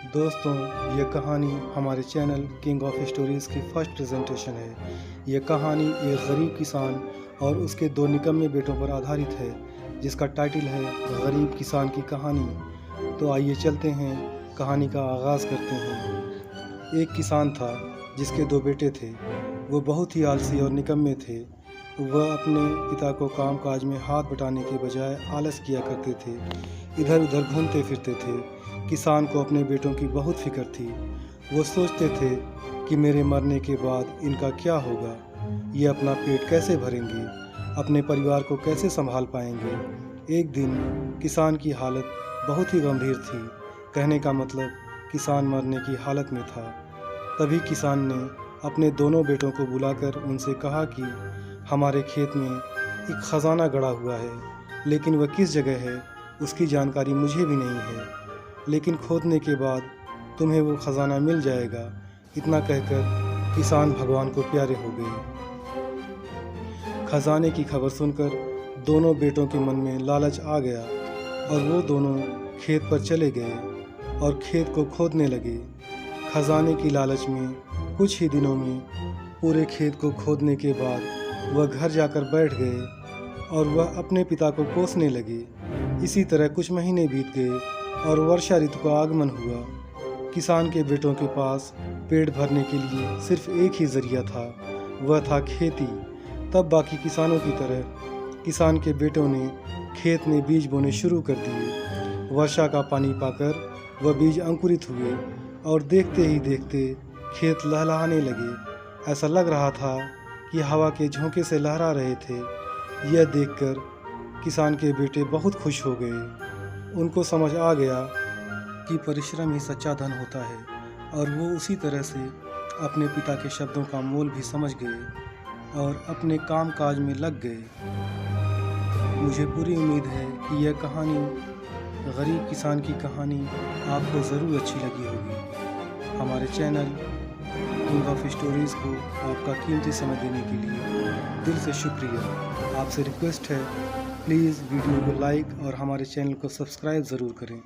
दोस्तों, ये कहानी हमारे चैनल किंग ऑफ स्टोरीज़ की फर्स्ट प्रेजेंटेशन है। ये कहानी एक गरीब किसान और उसके दो निकम्मे बेटों पर आधारित है, जिसका टाइटल है गरीब किसान की कहानी। तो आइए चलते हैं, कहानी का आगाज़ करते हैं। एक किसान था जिसके दो बेटे थे। वो बहुत ही आलसी और निकम्मे थे। वह अपने पिता को काम काज में हाथ बटाने के बजाय आलस किया करते थे, इधर उधर घूमते फिरते थे। किसान को अपने बेटों की बहुत फिक्र थी। वो सोचते थे कि मेरे मरने के बाद इनका क्या होगा, ये अपना पेट कैसे भरेंगे, अपने परिवार को कैसे संभाल पाएंगे। एक दिन किसान की हालत बहुत ही गंभीर थी। कहने का मतलब किसान मरने की हालत में था। तभी किसान ने अपने दोनों बेटों को बुलाकर उनसे कहा कि हमारे खेत में एक ख़जाना गड़ा हुआ है, लेकिन वह किस जगह है उसकी जानकारी मुझे भी नहीं है, लेकिन खोदने के बाद तुम्हें वो ख़जाना मिल जाएगा। इतना कहकर किसान भगवान को प्यारे हो गए। खजाने की खबर सुनकर दोनों बेटों के मन में लालच आ गया और वो दोनों खेत पर चले गए और खेत को खोदने लगे। खजाने की लालच में कुछ ही दिनों में पूरे खेत को खोदने के बाद वह घर जाकर बैठ गए और वह अपने पिता को कोसने लगे। इसी तरह कुछ महीने बीत गए और वर्षा ऋतु का आगमन हुआ। किसान के बेटों के पास पेट भरने के लिए सिर्फ एक ही जरिया था, वह था खेती। तब बाकी किसानों की तरह किसान के बेटों ने खेत में बीज बोने शुरू कर दिए। वर्षा का पानी पाकर वह बीज अंकुरित हुए और देखते ही देखते खेत लहलहाने लगे। ऐसा लग रहा था कि हवा के झोंके से लहरा रहे थे। यह देखकर किसान के बेटे बहुत खुश हो गए। उनको समझ आ गया कि परिश्रम ही सच्चा धन होता है, और वो उसी तरह से अपने पिता के शब्दों का मोल भी समझ गए और अपने काम काज में लग गए। मुझे पूरी उम्मीद है कि यह कहानी, गरीब किसान की कहानी, आपको ज़रूर अच्छी लगी होगी। हमारे चैनल किंग ऑफ स्टोरीज़ को आपका कीमती समय देने के लिए दिल से शुक्रिया। आपसे रिक्वेस्ट है, प्लीज़ वीडियो को लाइक और हमारे चैनल को सब्सक्राइब ज़रूर करें।